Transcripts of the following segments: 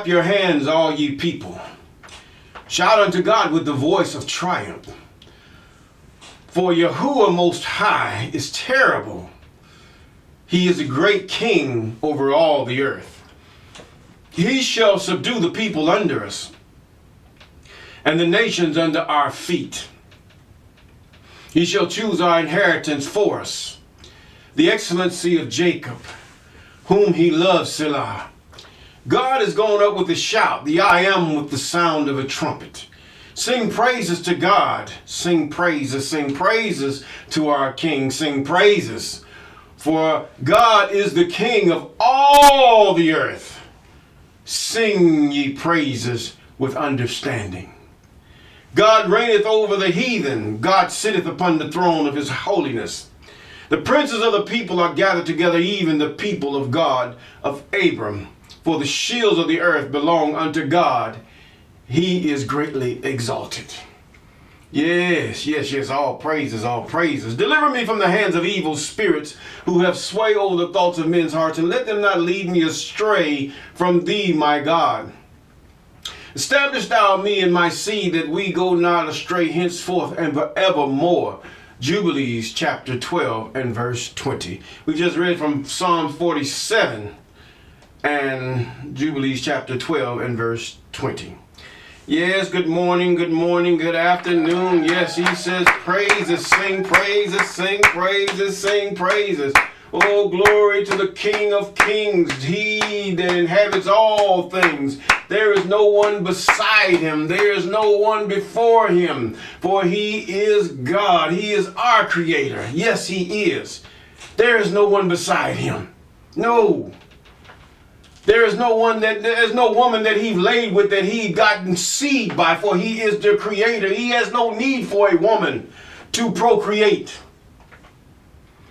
Clap your hands, all ye people. Shout unto God with the voice of triumph. For Yahuwah Most High is terrible. He is a great king over all the earth. He shall subdue the people under us, and the nations under our feet. He shall choose our inheritance for us, the excellency of Jacob, whom he loves, Selah. God is going up with a shout, the I am with the sound of a trumpet. Sing praises to God, sing praises to our King, sing praises. For God is the King of all the earth. Sing ye praises with understanding. God reigneth over the heathen. God sitteth upon the throne of his holiness. The princes of the people are gathered together, even the people of God of Abram. For the shields of the earth belong unto God. He is greatly exalted. Yes, all praises, all praises. Deliver me from the hands of evil spirits who have sway over the thoughts of men's hearts, and let them not lead me astray from thee, my God. Establish thou me and my seed, that we go not astray henceforth and forevermore. Jubilees chapter 12 and verse 20. We just read from Psalm 47 and Jubilees chapter 12 and verse 20. Yes, good morning, good afternoon. Yes, he says praises, sing praises, sing praises, sing praises. Oh, glory to the King of Kings, he that inhabits all things. There is no one beside him. There is no one before him. For he is God. He is our creator. Yes, he is. There is no one beside him. No. There is no woman that he laid with that he gotten seed by, for he is the creator. He has no need for a woman to procreate.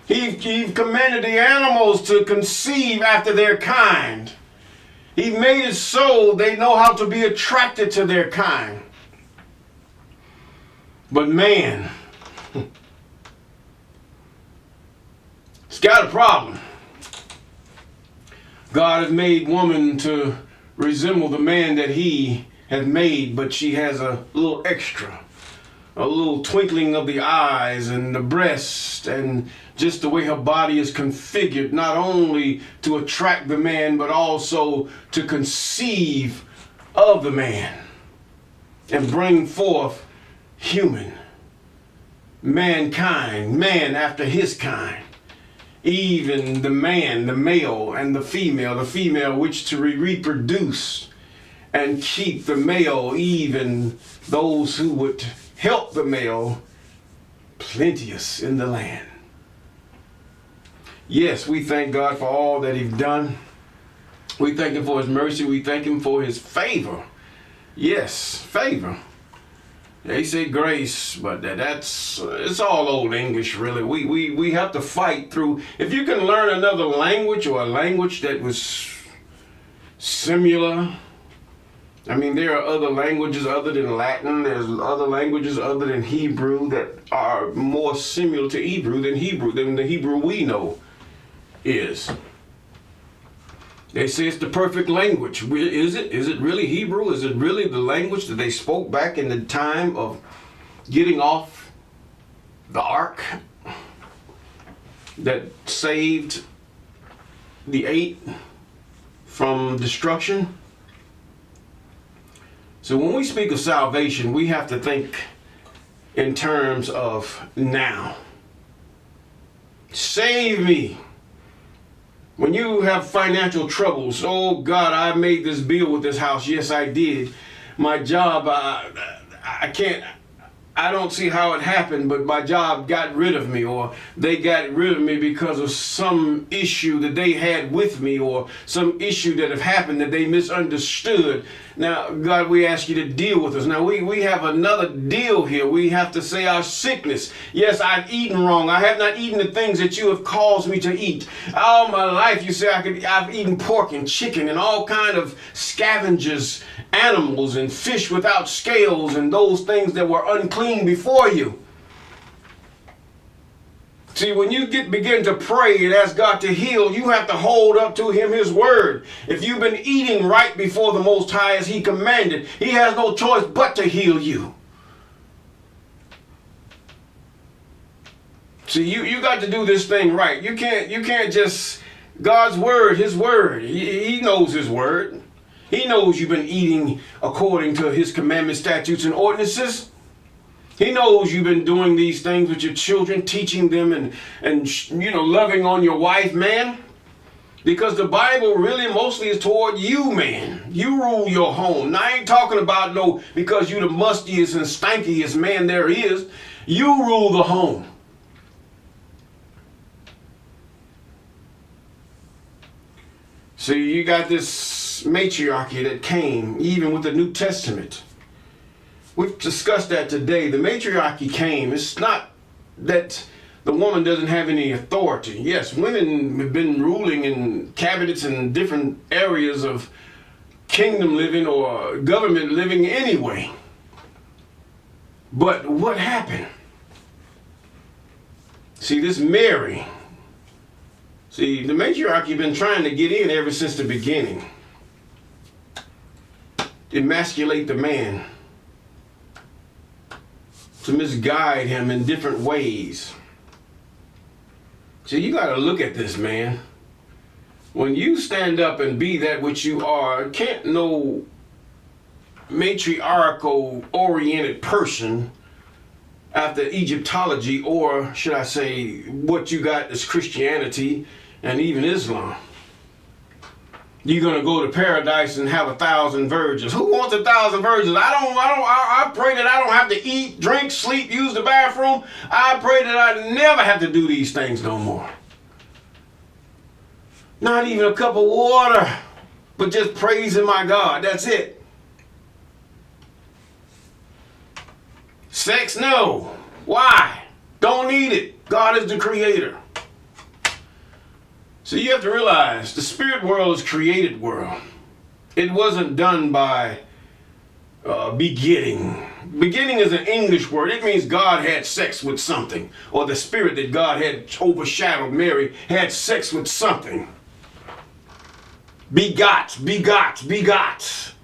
He commanded the animals to conceive after their kind. He made it so they know how to be attracted to their kind. But man, it's got a problem. God has made woman to resemble the man that he has made, but she has a little extra. A little twinkling of the eyes and the breast and just the way her body is configured, not only to attract the man, but also to conceive of the man and bring forth mankind, man after his kind. Even the man, the male and the female which to reproduce and keep the male, even those who would help the male, plenteous in the land. Yes, we thank God for all that he's done. We thank him for his mercy. We thank him for his favor. Yes, favor. They say grace, but it's all old English, really. We have to fight through. If you can learn another language or a language that was similar, I mean, there are other languages other than Latin. There's other languages other than Hebrew that are more similar to Hebrew than the Hebrew we know is. They say it's the perfect language. Is it? Is it really Hebrew? Is it really the language that they spoke back in the time of getting off the ark that saved the 8 from destruction? So when we speak of salvation, we have to think in terms of now. Save me. When you have financial troubles, oh God, I made this bill with this house. Yes, I did. My job, I don't see how it happened, but my job got rid of me, or they got rid of me because of some issue that they had with me, or some issue that have happened that they misunderstood. Now, God, we ask you to deal with us. Now, we have another deal here. We have to say our sickness. Yes, I've eaten wrong. I have not eaten the things that you have caused me to eat. All my life, you say I've eaten pork and chicken and all kind of scavengers, animals and fish without scales and those things that were unclean before you. See, when you begin to pray and ask God to heal, you have to hold up to him his word. If you've been eating right before the Most High as he commanded, he has no choice but to heal you. See, you got to do this thing right. You can't just, God's word, his word. He knows his word. He knows you've been eating according to his commandments, statutes, and ordinances. He knows you've been doing these things with your children, teaching them and loving on your wife, man. Because the Bible really mostly is toward you, man. You rule your home. Now, I ain't talking about no because you the mustiest and stankiest man there is. You rule the home. See, you got this matriarchy that came even with the New Testament. We've discussed that today. The matriarchy came. It's not that the woman doesn't have any authority. Yes, women have been ruling in cabinets in different areas of kingdom living or government living anyway. But what happened? See, this Mary, the matriarchy been trying to get in ever since the beginning. Emasculate the man. To misguide him in different ways. So you got to look at this, man. When you stand up and be that which you are, can't no matriarchal oriented person after Egyptology, or should I say what you got is Christianity and even Islam. You're going to go to paradise and have 1,000 virgins. Who wants 1,000 virgins? I pray that I don't have to eat, drink, sleep, use the bathroom. I pray that I never have to do these things no more. Not even a cup of water, but just praising my God. That's it. Sex, no. Why? Don't need it. God is the creator. So you have to realize the spirit world is created world. It wasn't done by begetting. Begetting is an English word. It means God had sex with something, or the spirit that God had overshadowed Mary had sex with something. Begot.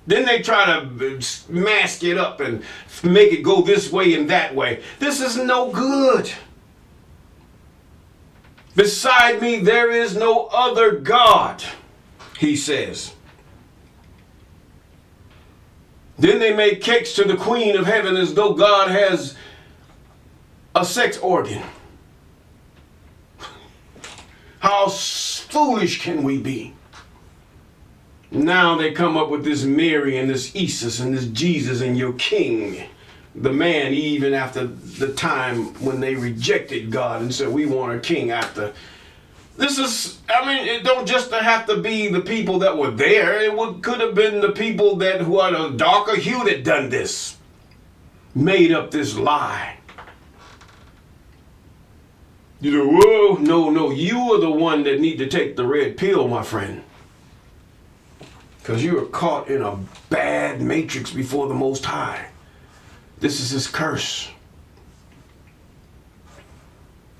Then they try to mask it up and make it go this way and that way. This is no good. Beside me, there is no other God, he says. Then they make cakes to the Queen of Heaven as though God has a sex organ. How foolish can we be? Now they come up with this Mary and this Isis and this Jesus and your king. The man, even after the time when they rejected God and said, we want a king after. This is, it don't just have to be the people that were there. It could have been the people who are the darker hue that done this. Made up this lie. Whoa, no, you are the one that need to take the red pill, my friend. Because you are caught in a bad matrix before the Most High. This is his curse.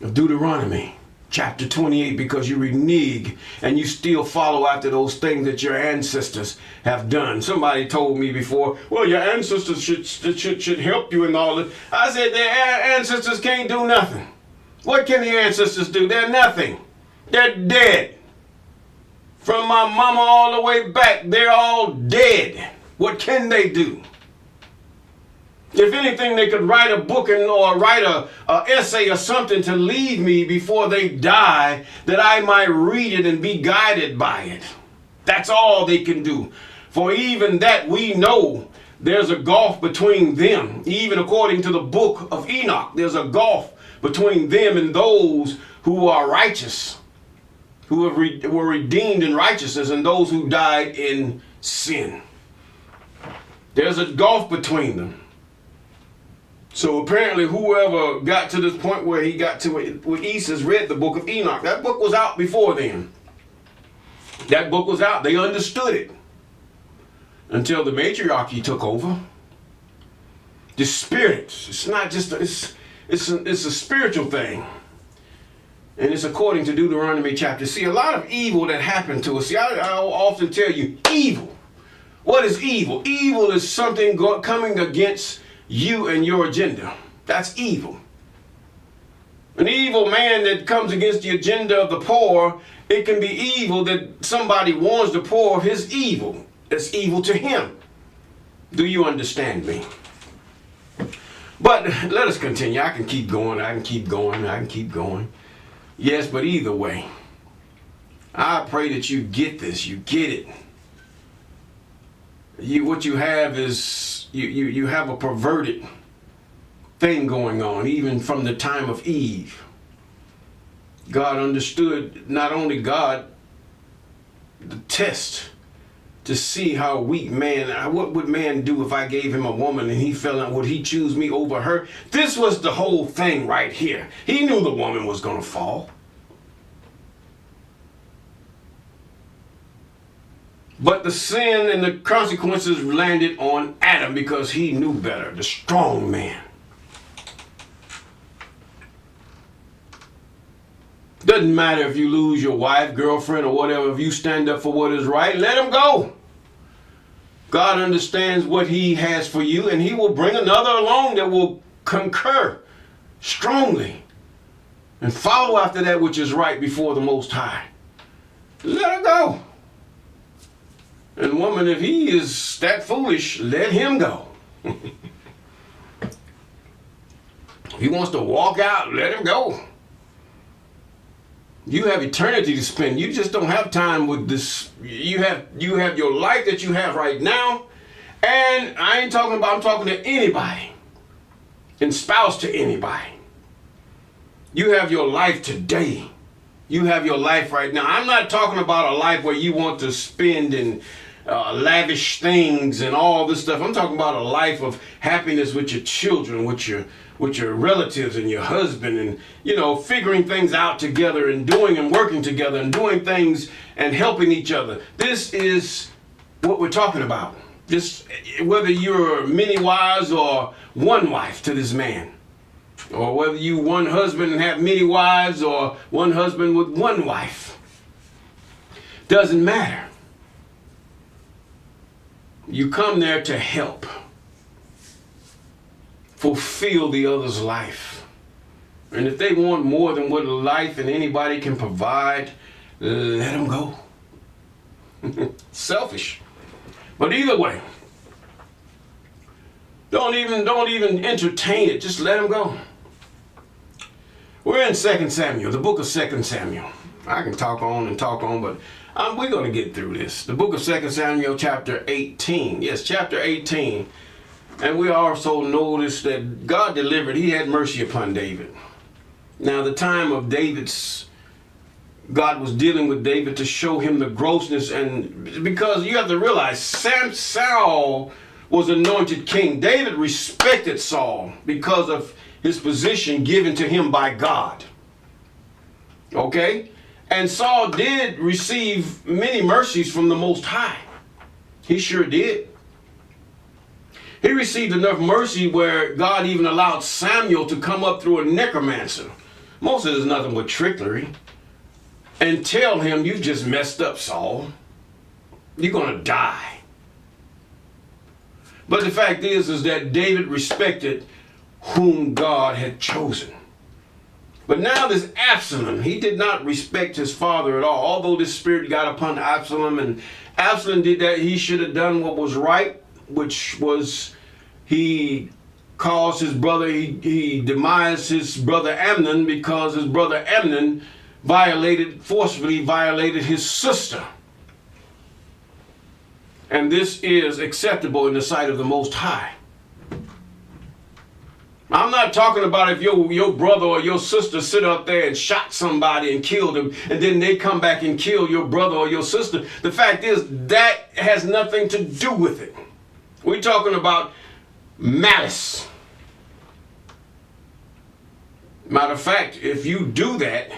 Of Deuteronomy chapter 28, because you renege and you still follow after those things that your ancestors have done. Somebody told me before, well, your ancestors should help you in all this. I said, their ancestors can't do nothing. What can the ancestors do? They're nothing. They're dead. From my mama all the way back, they're all dead. What can they do? If anything, they could write a book or write a essay or something to leave me before they die, that I might read it and be guided by it. That's all they can do. For even that we know there's a gulf between them. Even according to the book of Enoch, there's a gulf between them and those who are righteous, who were redeemed in righteousness, and those who died in sin. There's a gulf between them. So apparently whoever got to this point where he got to it with Isis read the book of Enoch. That book was out before then. That book was out. They understood it. Until the matriarchy took over. The spirit. It's not just, it's a spiritual thing. And it's according to Deuteronomy chapter. See, a lot of evil that happened to us. See, I'll often tell you, evil. What is evil? Evil is something coming against you and your agenda. That's evil. An evil man that comes against the agenda of the poor, it can be evil that somebody warns the poor of his evil. It's evil to him. Do you understand me? But let us continue. I can keep going. I can keep going. I can keep going. Yes, but either way, I pray that you get this. You get it. What you have is you have a perverted thing going on, even from the time of Eve. God understood, not only God, the test to see how weak man, what would man do if I gave him a woman and he fell out, would he choose me over her? This was the whole thing right here. He knew the woman was going to fall. But the sin and the consequences landed on Adam because he knew better, the strong man. Doesn't matter if you lose your wife, girlfriend, or whatever. If you stand up for what is right, let him go. God understands what he has for you, and he will bring another along that will concur strongly and follow after that which is right before the Most High. Let her go. And woman, if he is that foolish, let him go. If he wants to walk out, let him go. You have eternity to spend. You just don't have time with this. You have your life that you have right now. And I ain't talking about, I'm talking to anybody. And spouse to anybody. You have your life today. You have your life right now. I'm not talking about a life where you want to spend and lavish things and all this stuff. I'm talking about a life of happiness with your children, with your relatives and your husband, and figuring things out together and doing and working together and doing things and helping each other. This is what we're talking about. This, whether you're many wives or one wife to this man, or whether you one husband and have many wives or one husband with one wife, doesn't matter. You come there to help fulfill the other's life. And if they want more than what life and anybody can provide, let them go. Selfish. But either way, don't even entertain it. Just let them go. We're in 2 Samuel, the book of 2 Samuel. I can talk on, but we're going to get through this. The book of 2 Samuel, chapter 18. Yes, chapter 18. And we also notice that God delivered. He had mercy upon David. Now, the time of God was dealing with David to show him the grossness. And because you have to realize, Saul was anointed king. David respected Saul because of his position given to him by God. Okay? And Saul did receive many mercies from the Most High. He sure did. He received enough mercy where God even allowed Samuel to come up through a necromancer. Most of it is nothing but trickery. And tell him, you just messed up, Saul. You're going to die. But the fact is that David respected whom God had chosen. But now this Absalom, he did not respect his father at all. Although this spirit got upon Absalom, and Absalom did that, he should have done what was right, which was he caused his brother, he demised his brother Amnon because his brother Amnon forcefully violated his sister. And this is acceptable in the sight of the Most High. I'm not talking about if your brother or your sister sit up there and shot somebody and killed him, and then they come back and kill your brother or your sister. The fact is, that has nothing to do with it. We're talking about malice. Matter of fact, if you do that,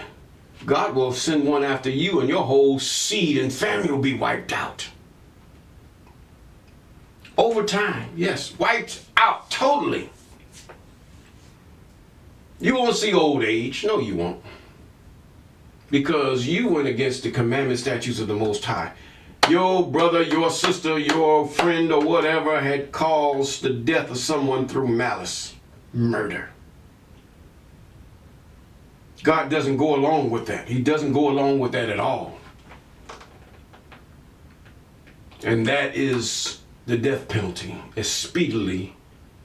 God will send one after you and your whole seed and family will be wiped out. Over time, yes, wiped out totally. You won't see old age. No, you won't. because you went against the commandment statutes of the Most High. Your brother, your sister, your friend, or whatever had caused the death of someone through malice, murder. God doesn't go along with that. He doesn't go along with that at all. And that is the death penalty, as speedily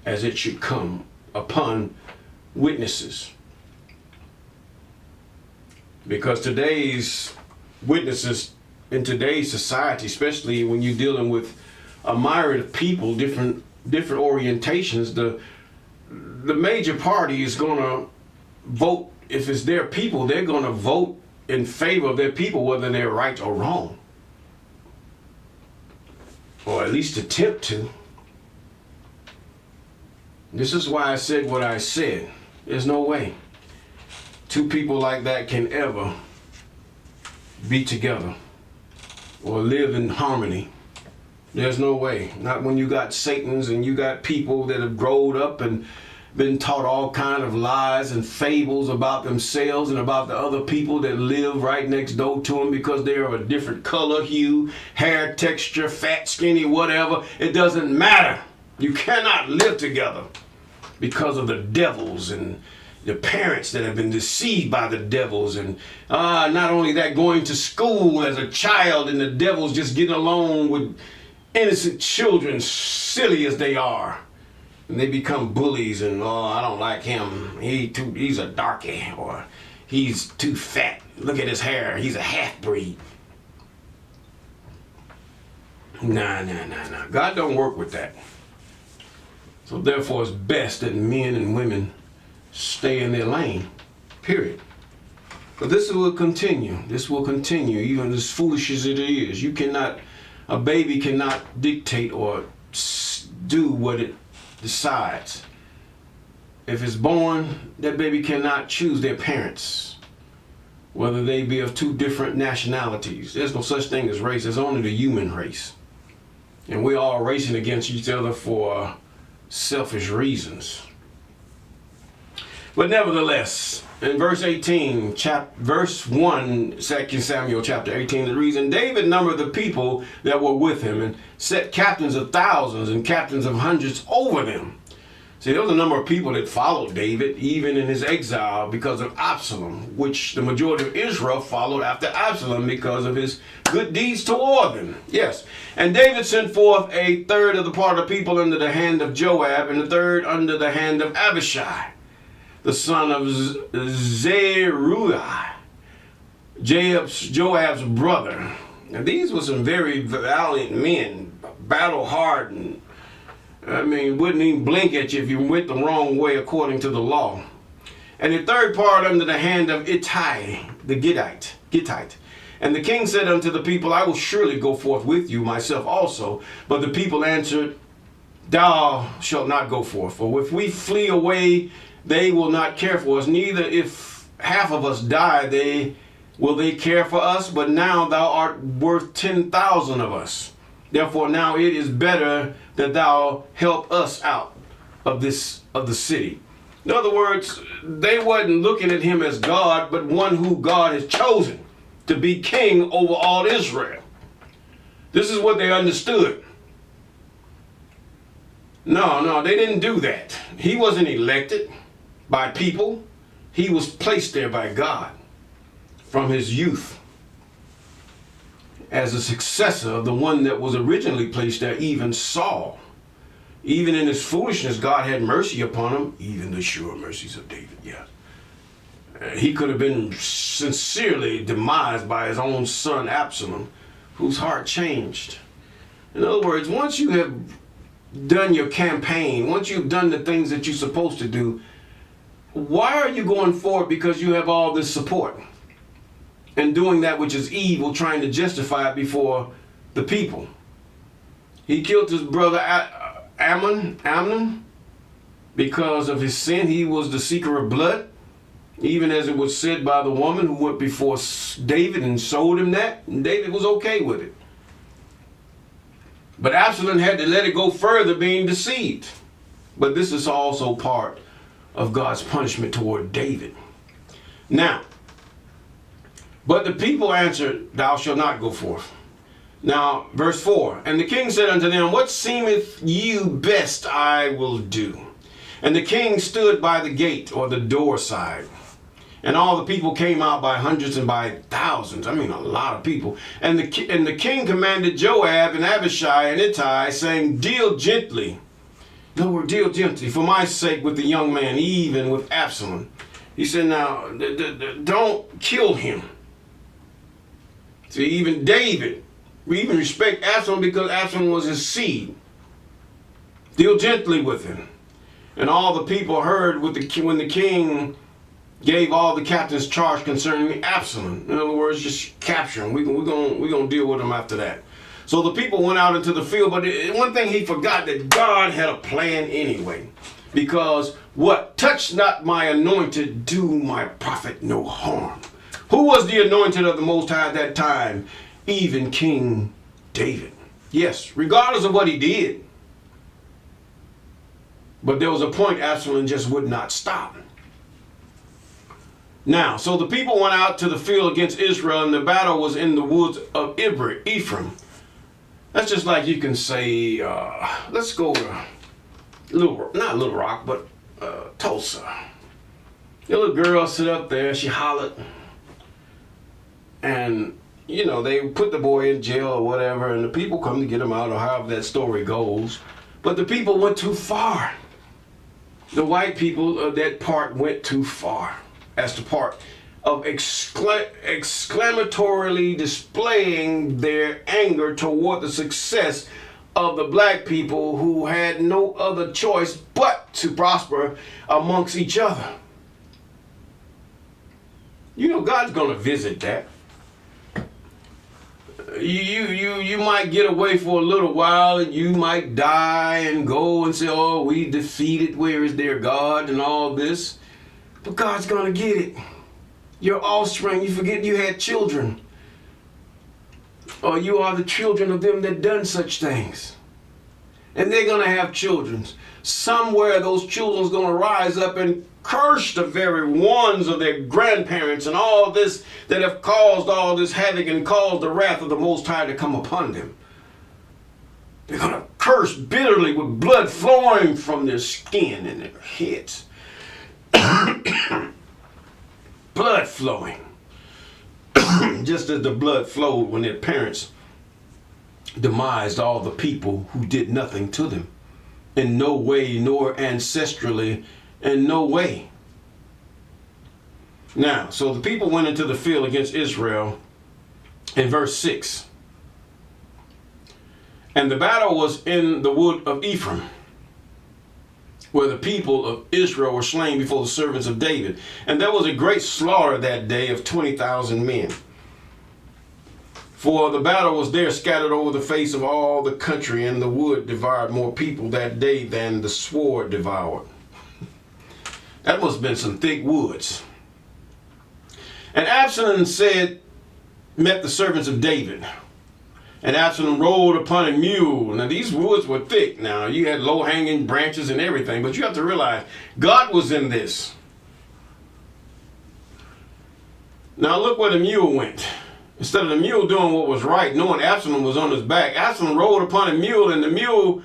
as it should come upon witnesses. Because today's witnesses in today's society, especially when you're dealing with a myriad of people, different orientations, the major party is going to vote. If it's their people, they're going to vote in favor of their people, whether they're right or wrong, or at least attempt to. This is why I said what I said. There's no way two people like that can ever be together or live in harmony. There's no way. Not when you got Satans and you got people that have grown up and been taught all kind of lies and fables about themselves and about the other people that live right next door to them because they're of a different color, hue, hair texture, fat, skinny, whatever. It doesn't matter. You cannot live together because of the devils and the parents that have been deceived by the devils, and not only that, going to school as a child and the devils just getting along with innocent children, silly as they are. And they become bullies and, I don't like him. He's a darky, or he's too fat. Look at his hair. He's a half-breed. Nah. God don't work with that. So therefore it's best that men and women stay in their lane, period. But this will continue. This will continue, even as foolish as it is. A baby cannot dictate or do what it decides. If it's born, that baby cannot choose their parents, whether they be of two different nationalities. There's no such thing as race. There's only the human race. And we're all racing against each other for selfish reasons. But nevertheless, in verse 18, verse 1, 2 Samuel chapter 18, it reads, "And David numbered the people that were with him, and set captains of thousands and captains of hundreds over them." See, there was a number of people that followed David, even in his exile, because of Absalom, which the majority of Israel followed after Absalom because of his good deeds toward them. Yes. "And David sent forth a third of the part of the people under the hand of Joab, and a third under the hand of Abishai, the son of Zeruiah, Joab's brother." And these were some very valiant men, battle hardened. Wouldn't even blink at you if you went the wrong way according to the law. "And the third part under the hand of Ittai, the Gittite. And the king said unto the people, I will surely go forth with you, myself also. But the people answered, Thou shalt not go forth. For if we flee away, they will not care for us. Neither if half of us die, will they care for us. But now thou art worth 10,000 of us. Therefore now it is better that thou help us out of the city." In other words, they wasn't looking at him as God, but one who God has chosen to be king over all Israel. This is what they understood. No, they didn't do that. He wasn't elected by people. He was placed there by God from his youth as a successor of the one that was originally placed there, even Saul. Even in his foolishness, God had mercy upon him, even the sure mercies of David, yes. He could have been sincerely demised by his own son Absalom, whose heart changed. In other words, once you have done your campaign, once you've done the things that you're supposed to do, why are you going forward because you have all this support and doing that which is evil, trying to justify it before the people? He killed his brother Amnon because of his sin. He was the seeker of blood, even as it was said by the woman who went before David and sold him that, and David was okay with it. But Absalom had to let it go further, being deceived. But this is also part of God's punishment toward David. Now, But the people answered, thou shalt not go forth. Now, verse 4, and the king said unto them, what seemeth you best I will do. And the king stood by the gate, or the door side. And all the people came out by hundreds and by thousands. I mean, a lot of people. And the king commanded Joab and Abishai and Ittai, saying, deal gently. No word, deal gently, for my sake with the young man, even with Absalom. He said, now, don't kill him. See, even David, we even respect Absalom because Absalom was his seed. Deal gently with him. And all the people heard when the king gave all the captains charge concerning Absalom. In other words, just capture him. We're gonna deal with him after that. So the people went out into the field, but one thing he forgot, that God had a plan anyway. Because what? Touch not my anointed, do my prophet no harm. Who was the anointed of the Most High at that time? Even King David. Yes, regardless of what he did. But there was a point Absalom just would not stop. Now, so the people went out to the field against Israel, and the battle was in the woods of Ephraim. That's just like you can say, let's go to not Little Rock, but Tulsa. The little girl sit up there, she hollered. And, you know, they put the boy in jail or whatever, and the people come to get him out, or however that story goes. But the people went too far. The white people of that part went too far. As the part of exclamatorily displaying their anger toward the success of the black people who had no other choice but to prosper amongst each other. You know, God's going to visit that. You might get away for a little while, and you might die and go and say, oh, we defeated, where is their God, and all this. But God's going to get it. Your offspring, you forget you had children. Or you are the children of them that done such things. And they're going to have children. Somewhere those children's going to rise up and curse the very ones of their grandparents and all this that have caused all this havoc and caused the wrath of the Most High to come upon them. They're going to curse bitterly with blood flowing from their skin and their heads. Blood flowing. Just as the blood flowed when their parents demised all the people who did nothing to them. In no way, nor ancestrally, in no way. Now, so the people went into the field against Israel in verse 6. And the battle was in the wood of Ephraim, where the people of Israel were slain before the servants of David. And there was a great slaughter that day of 20,000 men. For the battle was there scattered over the face of all the country, and the wood devoured more people that day than the sword devoured. That must have been some thick woods. And Absalom met the servants of David. And Absalom rode upon a mule. Now these woods were thick. Now you had low-hanging branches and everything, but you have to realize God was in this. Now look where the mule went. Instead of the mule doing what was right, knowing Absalom was on his back, Absalom rode upon a mule, and the mule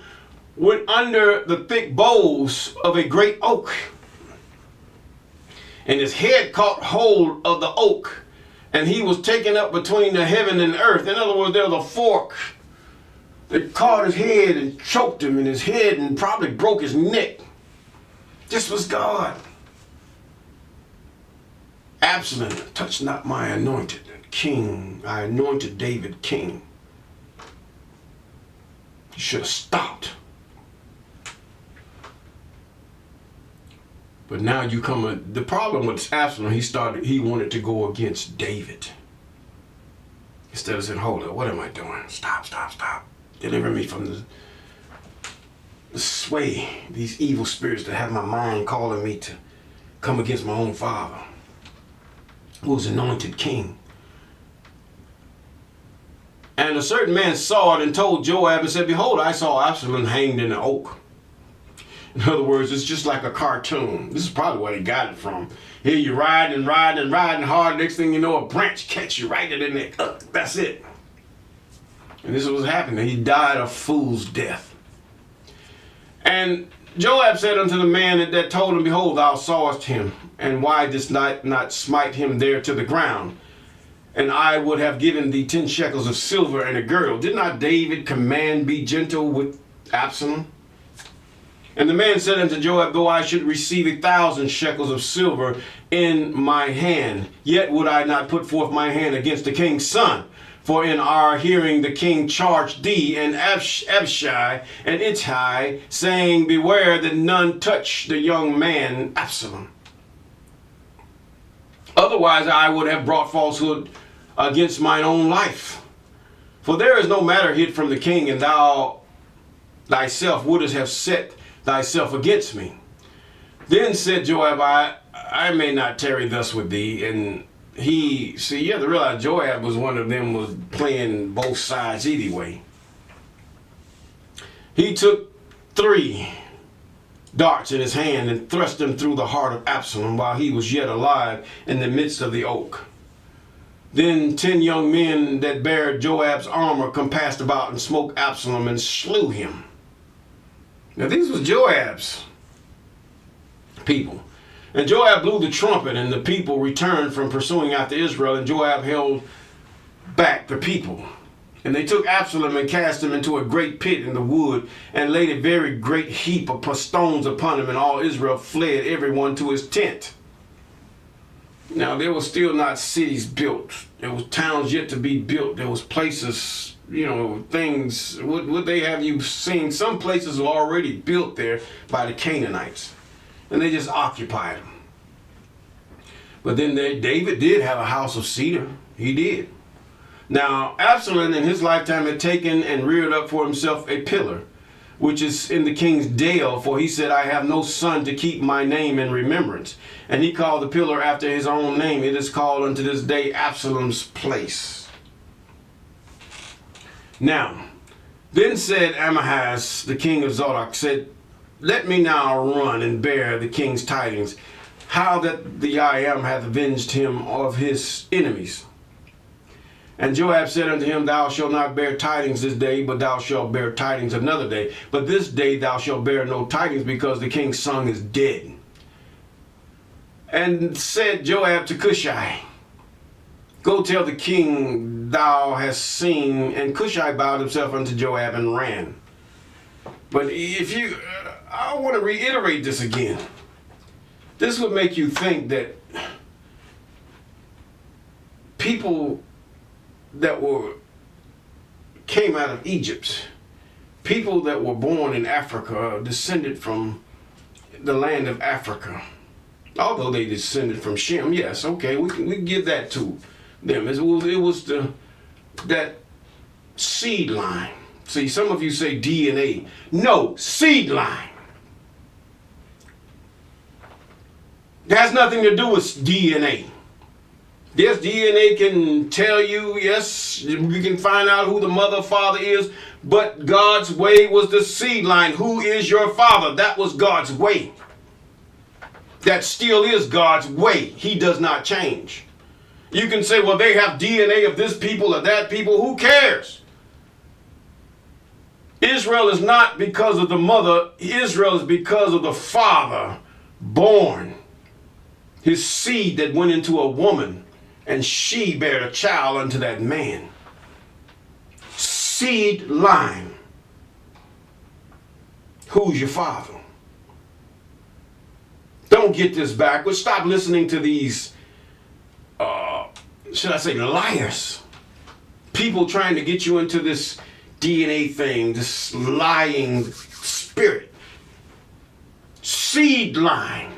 went under the thick boughs of a great oak. And his head caught hold of the oak, and he was taken up between the heaven and earth. In other words, there was a fork that caught his head and choked him in his head and probably broke his neck. This was God. Absalom, touch not my anointed king. I anointed David king. He should have stopped. But now you come, the problem with Absalom, he wanted to go against David. Instead of saying, hold up, what am I doing? Stop. Deliver me from the sway, these evil spirits that have my mind calling me to come against my own father, who was anointed king. And a certain man saw it and told Joab and said, behold, I saw Absalom hanged in an oak. In other words, it's just like a cartoon. This is probably where they got it from. Here you riding and riding and riding hard. Next thing you know, a branch catch you right in the neck. That's it. And this is what's happening. He died a fool's death. And Joab said unto the man that told him, Behold, thou sawest him, and why didst not smite him there to the ground? And I would have given thee 10 shekels of silver and a girdle. Did not David command, Be gentle with Absalom? And the man said unto Joab, Though I should receive 1,000 shekels of silver in my hand, yet would I not put forth my hand against the king's son. For in our hearing the king charged thee and Abishai and Ittai, saying, Beware that none touch the young man Absalom. Otherwise I would have brought falsehood against mine own life. For there is no matter hid from the king, and thou thyself wouldest have set thyself against me. Then said Joab, I may not tarry thus with thee. And you have to realize Joab was one of them, was playing both sides anyway. He took 3 darts in his hand and thrust them through the heart of Absalom while he was yet alive in the midst of the oak. Then 10 young men that bare Joab's armor compassed about and smote Absalom and slew him. Now these was Joab's people. And Joab blew the trumpet, and the people returned from pursuing after Israel, and Joab held back the people. And they took Absalom and cast him into a great pit in the wood, and laid a very great heap of stones upon him, and all Israel fled, everyone to his tent. Now there were still not cities built. There was towns yet to be built. There was places, things. Would they have you seen? Some places were already built there by the Canaanites, and they just occupied them. But then David did have a house of cedar. He did. Now Absalom in his lifetime had taken and reared up for himself a pillar, which is in the king's dale, for he said, I have no son to keep my name in remembrance. And he called the pillar after his own name. It is called unto this day Absalom's place. Now, then said Amahaz, the king of Zodok, said, Let me now run and bear the king's tidings, how that the I am hath avenged him of his enemies. And Joab said unto him, Thou shalt not bear tidings this day, but thou shalt bear tidings another day. But this day thou shalt bear no tidings, because the king's son is dead. And said Joab to Cushai, Go tell the king thou hast seen. And Cushai bowed himself unto Joab and ran. But I want to reiterate this again. This would make you think that people that came out of Egypt, people that were born in Africa, descended from the land of Africa. Although they descended from Shem, yes, okay, we can give that to them. It was that seed line. See, some of you say DNA. No, seed line. It has nothing to do with DNA. Yes, DNA can tell you, yes, you can find out who the mother, father is, but God's way was the seed line. Who is your father? That was God's way. That still is God's way. He does not change. You can say, well, they have DNA of this people or that people. Who cares? Israel is not because of the mother. Israel is because of the father born. His seed that went into a woman, and she bare a child unto that man. Seed line. Who's your father? Don't get this backwards. Stop listening to these, should I say, liars. People trying to get you into this DNA thing, this lying spirit. Seed line.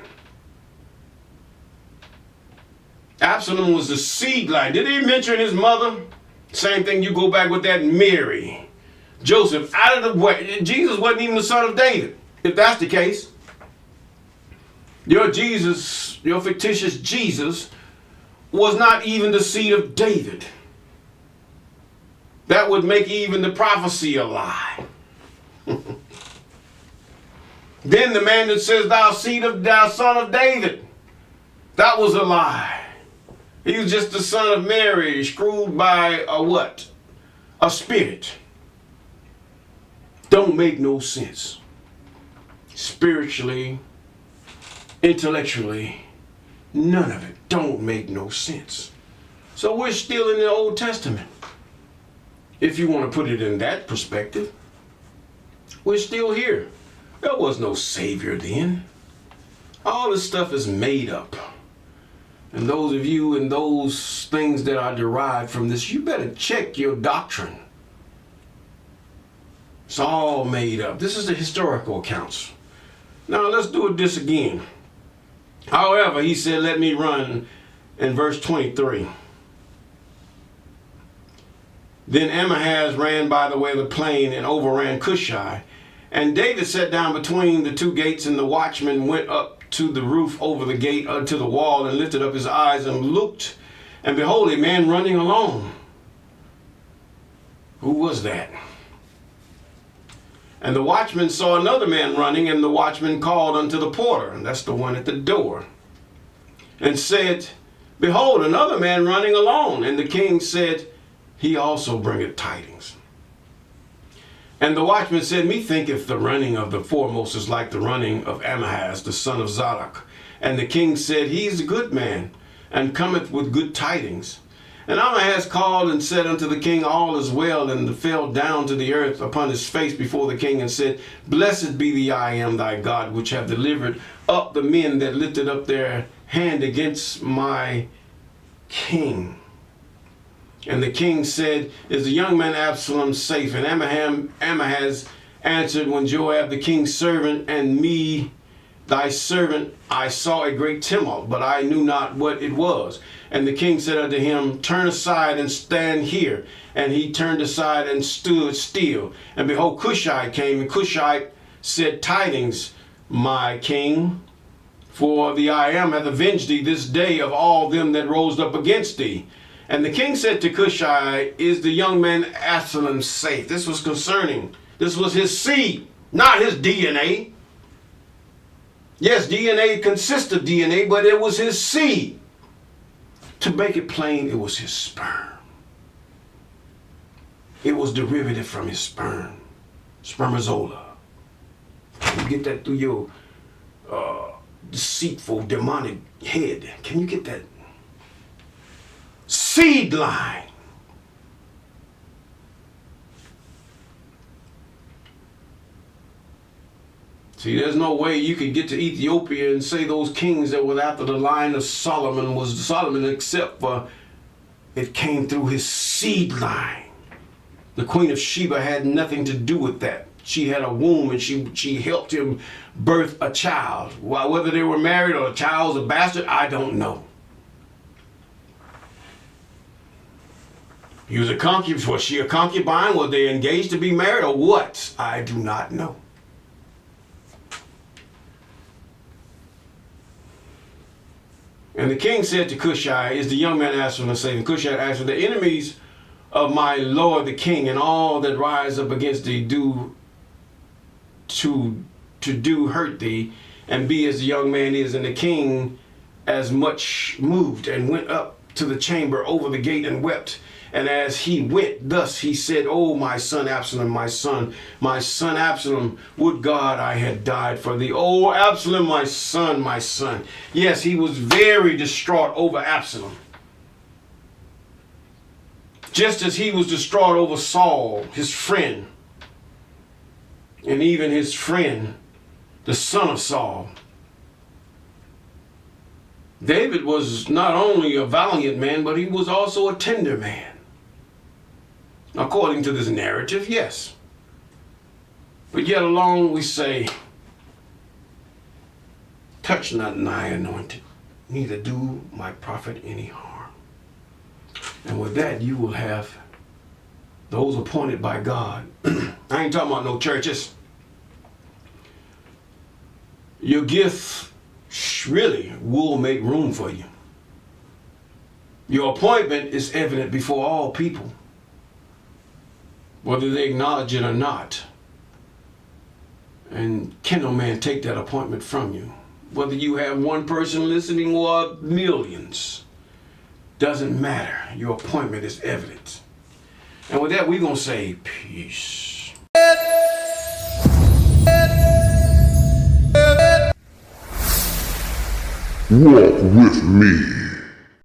Absalom was the seed line. Did he mention his mother? Same thing, you go back with that Mary. Joseph, out of the way. Jesus wasn't even the son of David, if that's the case. Your Jesus, your fictitious Jesus, was not even the seed of David. That would make even the prophecy a lie. Then the man that says, thou seed of thou son of David, that was a lie. He was just the son of Mary, screwed by a what? A spirit. Don't make no sense. Spiritually, intellectually, none of it don't make no sense. So we're still in the Old Testament. If you want to put it in that perspective, we're still here. There was no Savior then. All this stuff is made up. And those of you and those things that are derived from this, you better check your doctrine. It's all made up. This is the historical accounts. Now let's do this again. However, he said, let me run in verse 23. Then Ahaz ran by the way of the plain and overran Cushai. And David sat down between the two gates, and the watchman went up to the roof over the gate unto the wall, and lifted up his eyes and looked, and behold, a man running alone. Who was that? And the watchman saw another man running, and the watchman called unto the porter, and that's the one at the door, and said, behold, another man running alone. And the king said, he also bringeth tidings. And the watchman said, methinketh the running of the foremost is like the running of Ahaz, the son of Zadok. And the king said, he is a good man, and cometh with good tidings. And Ahaz called and said unto the king, all is well, and fell down to the earth upon his face before the king, and said, blessed be the I am thy God, which have delivered up the men that lifted up their hand against my king. And the king said, is the young man Absalom safe? And Ahaz answered, when Joab the king's servant and me thy servant, I saw a great tumult, but I knew not what it was. And the king said unto him, turn aside and stand here. And he turned aside and stood still. And behold, Cushai came, and Cushai said, tidings, my king, for the I am hath avenged thee this day of all them that rose up against thee. And the king said to Cushai, is the young man Absalom safe? This was concerning. This was his seed, not his DNA. Yes, DNA consists of DNA, but it was his seed. To make it plain, it was his sperm. It was derivative from his sperm. Spermazola. You get that through your deceitful, demonic head. Can you get that? Seed line. See, there's no way you could get to Ethiopia and say those kings that were after the line of Solomon was Solomon, except for it came through his seed line. The Queen of Sheba had nothing to do with that. She had a womb, and she helped him birth a child. Well, whether they were married or the child was a bastard, I don't know. He was a concubine. Was she a concubine? Were they engaged to be married or what? I do not know. And the king said to Cushai, is the young man Absalom safe? And Cushai answered, the enemies of my lord the king and all that rise up against thee do to do hurt thee, and be as the young man is. And the king as much moved, and went up to the chamber over the gate and wept. And as he went, thus he said, oh, my son Absalom, my son Absalom, would God I had died for thee. Oh, Absalom, my son, my son. Yes, he was very distraught over Absalom. Just as he was distraught over Saul, his friend, and even his friend, the son of Saul. David was not only a valiant man, but he was also a tender man. According to this narrative, yes. But yet alone we say, touch not my anointed, neither do my prophet any harm. And with that, you will have those appointed by God. I ain't talking about no churches. Your gift really will make room for you. Your appointment is evident before all people, whether they acknowledge it or not. And can no man take that appointment from you? Whether you have one person listening or millions, doesn't matter. Your appointment is evident. And with that, we're going to say peace. Walk with me.